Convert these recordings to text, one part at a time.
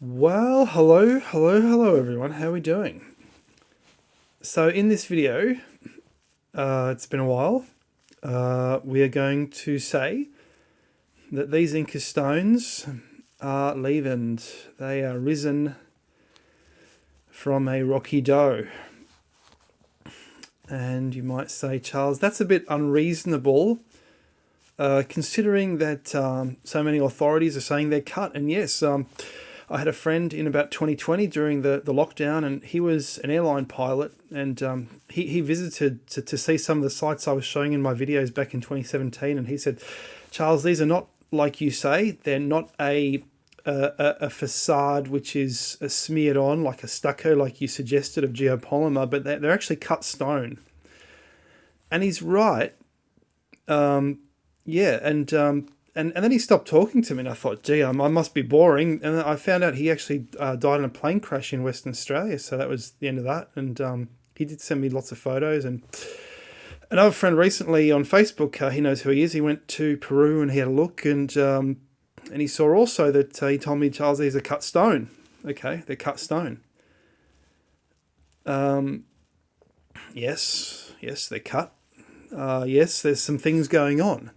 Well, hello everyone. How are we doing? So in this video, it's been a while. We are going to say that these Inca Stones are leavened. They are risen from a rocky dough. And you might say, Charles, that's a bit unreasonable, considering that so many authorities are saying they're cut. And yes, I had a friend in about 2020 during the lockdown, and he was an airline pilot, and he visited to see some of the sites I was showing in my videos back in 2017, and he said, Charles, these are not like you say. They're not a facade which is smeared on like a stucco like you suggested of geopolymer, but they're actually cut stone. And he's right. Yeah, and then he stopped talking to me, and I thought, gee, I must be boring. And I found out he actually died in a plane crash in Western Australia, so that was the end of that. And he did send me lots of photos. And another friend recently on Facebook, he knows who he is. He went to Peru and he had a look, and he saw also that he told me, Charles, these are cut stone. Okay, they're cut stone. Yes, they're cut. Yes, there's some things going on.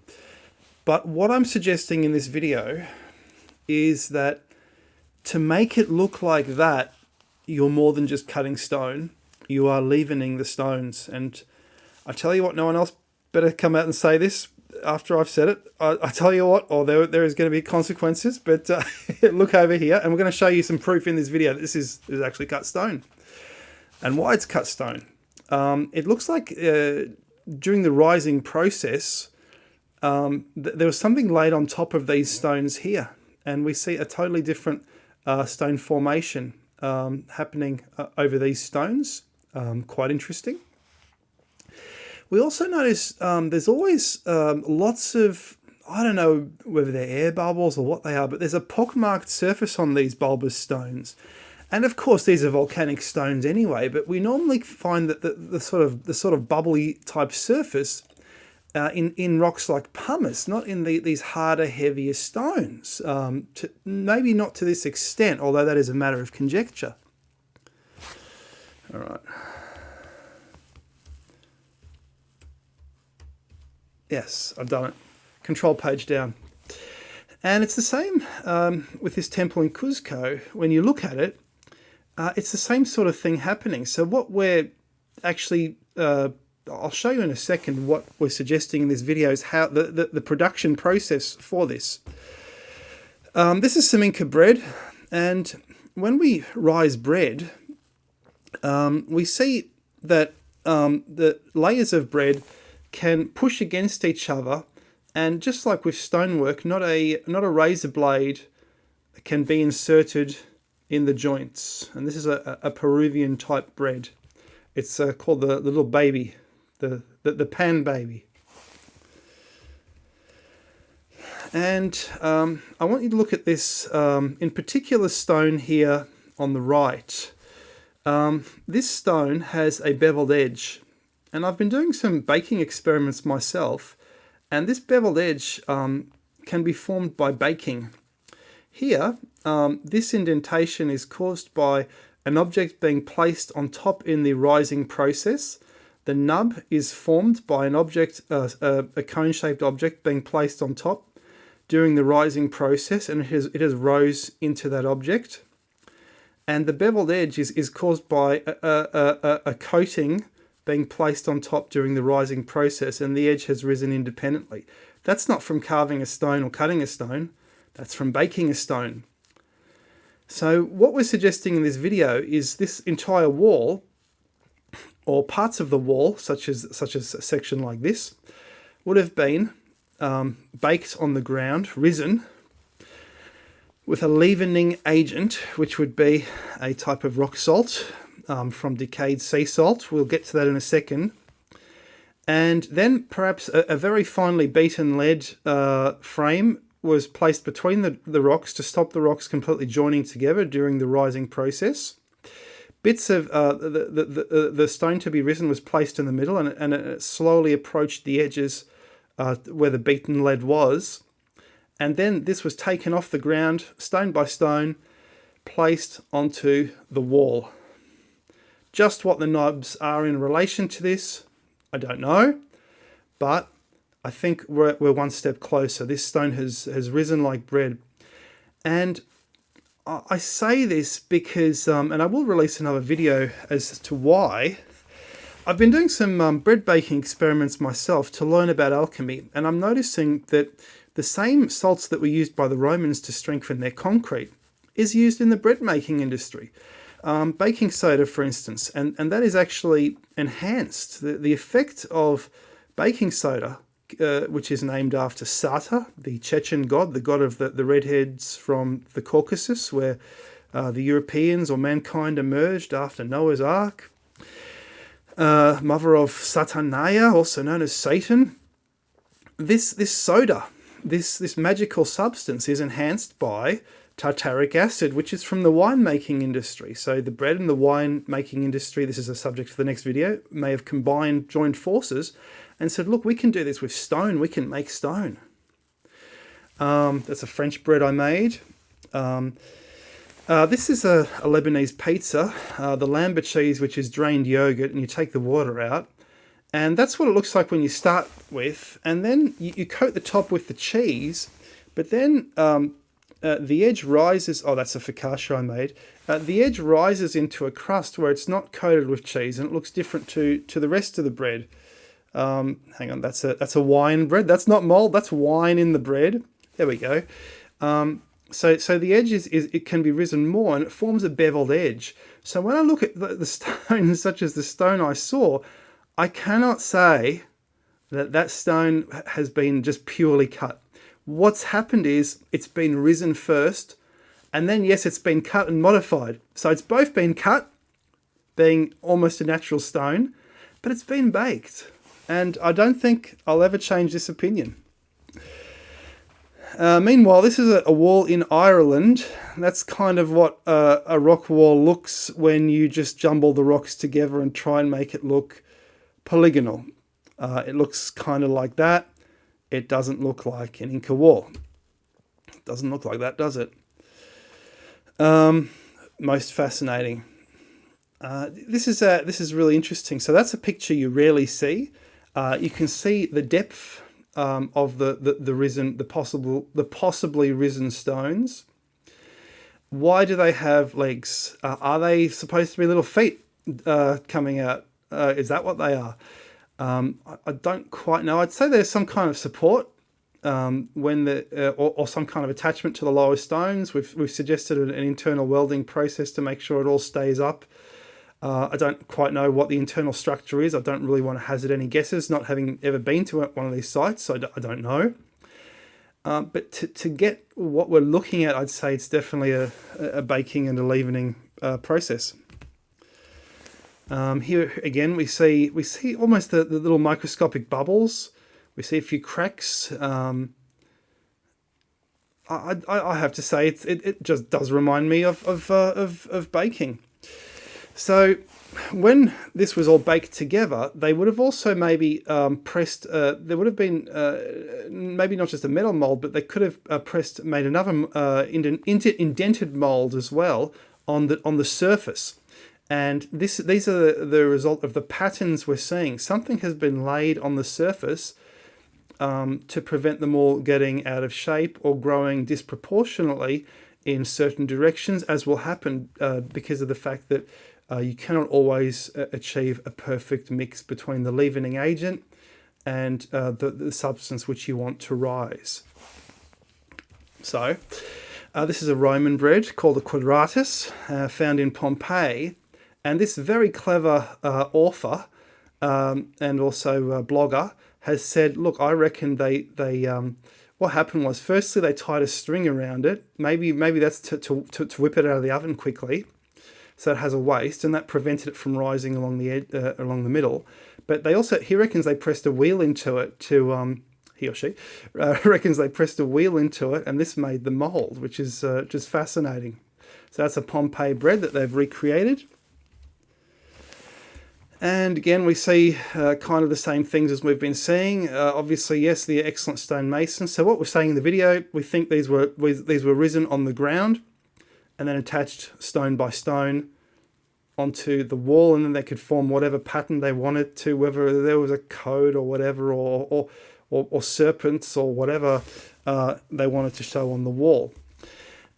But what I'm suggesting in this video is that to make it look like that, you're more than just cutting stone. You are leavening the stones. And I tell you what, no one else better come out and say this after I've said it. I tell you what, there is going to be consequences, but look over here, and we're going to show you some proof in this video that this is actually cut stone. And why it's cut stone. It looks like during the rising process, there was something laid on top of these stones here, and we see a totally different stone formation happening over these stones. Quite interesting. We also notice there's always lots of, I don't know whether they're air bubbles or what they are, but there's a pockmarked surface on these bulbous stones. And of course, these are volcanic stones anyway, but we normally find that the sort of bubbly type surface in rocks like pumice, not in these harder, heavier stones. Maybe not to this extent, although that is a matter of conjecture. All right. Yes, I've done it. Control page down. And it's the same with this temple in Cuzco. When you look at it, it's the same sort of thing happening. So what we're actually... I'll show you in a second what we're suggesting in this video is how the production process for this. This is some Inca bread, and when we rise bread, we see that the layers of bread can push against each other, and just like with stonework, not a razor blade can be inserted in the joints. And this is a Peruvian type bread. It's called the little baby. The pan baby. And I want you to look at this in particular stone here on the right. This stone has a beveled edge, and I've been doing some baking experiments myself, and this beveled edge can be formed by baking. Here, this indentation is caused by an object being placed on top in the rising process. The nub is formed by an object, a cone-shaped object being placed on top during the rising process, and it has rose into that object. And the beveled edge is caused by a coating being placed on top during the rising process, and the edge has risen independently. That's not from carving a stone or cutting a stone. That's from baking a stone. So what we're suggesting in this video is this entire wall, or parts of the wall, such as a section like this, would have been baked on the ground, risen, with a leavening agent, which would be a type of rock salt from decayed sea salt. We'll get to that in a second. And then perhaps a very finely beaten lead frame was placed between the rocks to stop the rocks completely joining together during the rising process. Bits of the stone to be risen was placed in the middle, and it slowly approached the edges where the beaten lead was. And then this was taken off the ground, stone by stone, placed onto the wall. Just what the knobs are in relation to this, I don't know, but I think we're one step closer. This stone has risen like bread. And I say this because, and I will release another video as to why. I've been doing some bread baking experiments myself to learn about alchemy, and I'm noticing that the same salts that were used by the Romans to strengthen their concrete is used in the bread making industry. Baking soda, for instance, and that is actually enhanced. The effect of baking soda, which is named after Sata, the Chechen god, the god of the redheads from the Caucasus, where the Europeans or mankind emerged after Noah's Ark. Mother of Satanaya, also known as Satan. This soda, this magical substance, is enhanced by tartaric acid, which is from the wine-making industry. So the bread and the wine-making industry, this is a subject for the next video, may have joined forces and said, look, we can do this with stone. We can make stone. That's a French bread I made. This is a Lebanese pizza, the lamba cheese, which is drained yogurt, and you take the water out. And that's what it looks like when you start with. And then you coat the top with the cheese, but then the edge rises. Oh, that's a focaccia I made. The edge rises into a crust where it's not coated with cheese, and it looks different to the rest of the bread. Hang on, that's a wine bread. That's not mold. That's wine in the bread. There we go. So the edge it can be risen more, and it forms a beveled edge. So when I look at the stone, such as the stone I saw, I cannot say that stone has been just purely cut. What's happened is it's been risen first, and then, yes, it's been cut and modified. So it's both been cut, being almost a natural stone, but it's been baked. And I don't think I'll ever change this opinion. Meanwhile, this is a wall in Ireland. That's kind of what a rock wall looks when you just jumble the rocks together and try and make it look polygonal. It looks kind of like that. It doesn't look like an Inca wall. It doesn't look like that, does it? Most fascinating. This is really interesting. So that's a picture you rarely see. You can see the depth of the possibly risen stones. Why do they have legs? Are they supposed to be little feet coming out? Is that what they are? I don't quite know. I'd say there's some kind of support or some kind of attachment to the lower stones. We've suggested an internal welding process to make sure it all stays up. I don't quite know what the internal structure is. I don't really want to hazard any guesses, not having ever been to one of these sites, so I don't know. But to get what we're looking at, I'd say it's definitely a baking and a leavening process. Here again, we see almost the little microscopic bubbles. We see a few cracks. I have to say it just does remind me of baking. So when this was all baked together, they would have also maybe pressed. There would have been maybe not just a metal mold, but they could have made another indented mold as well on the surface. And these are the result of the patterns we're seeing. Something has been laid on the surface to prevent them all getting out of shape or growing disproportionately in certain directions, as will happen because of the fact that you cannot always achieve a perfect mix between the leavening agent and the substance which you want to rise. So this is a Roman bread called a quadratus, found in Pompeii. And this very clever author and also blogger has said, look, I reckon they what happened was, firstly, they tied a string around it. Maybe that's to whip it out of the oven quickly, so it has a waist, and that prevented it from rising along the middle. But he reckons they pressed a wheel into it he or she reckons they pressed a wheel into it, and this made the mold, which is just fascinating. So that's a Pompeii bread that they've recreated. And again, we see kind of the same things as we've been seeing. Obviously, yes, the excellent stonemasons. So what we're saying in the video, we think these were risen on the ground, and then attached stone by stone onto the wall, and then they could form whatever pattern they wanted to, whether there was a code or whatever, or serpents or whatever they wanted to show on the wall.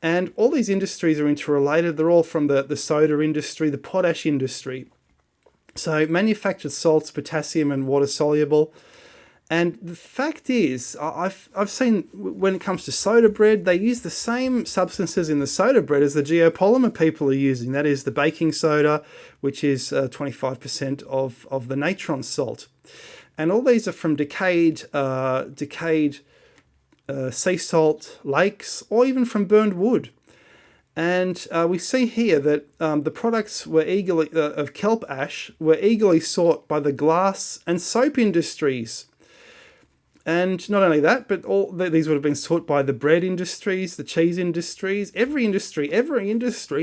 And all these industries are interrelated. They're all from the soda industry, the potash industry. So manufactured salts, potassium and water soluble. And the fact is, I've seen when it comes to soda bread, they use the same substances in the soda bread as the geopolymer people are using. That is the baking soda, which is 25% of the natron salt. And all these are from decayed sea salt lakes, or even from burned wood. And we see here that the products were eagerly of kelp ash were eagerly sought by the glass and soap industries. And not only that, but these would have been sought by the bread industries, the cheese industries. Every industry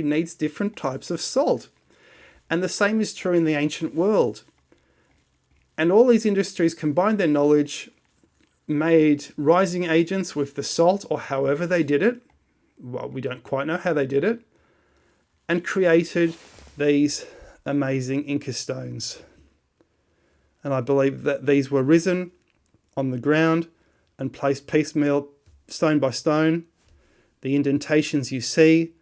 needs different types of salt. And the same is true in the ancient world. And all these industries combined their knowledge, made rising agents with the salt, or however they did it. Well, we don't quite know how they did it. And created these amazing Inca stones. And I believe that these were risen on the ground and placed piecemeal, stone by stone. The indentations you see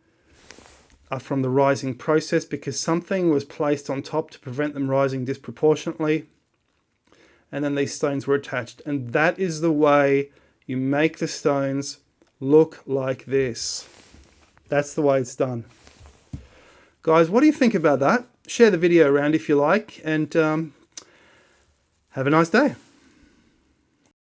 are from the rising process, because something was placed on top to prevent them rising disproportionately. And then these stones were attached. And that is the way you make the stones look like this. That's the way it's done. Guys, what do you think about that? Share the video around if you like, and have a nice day.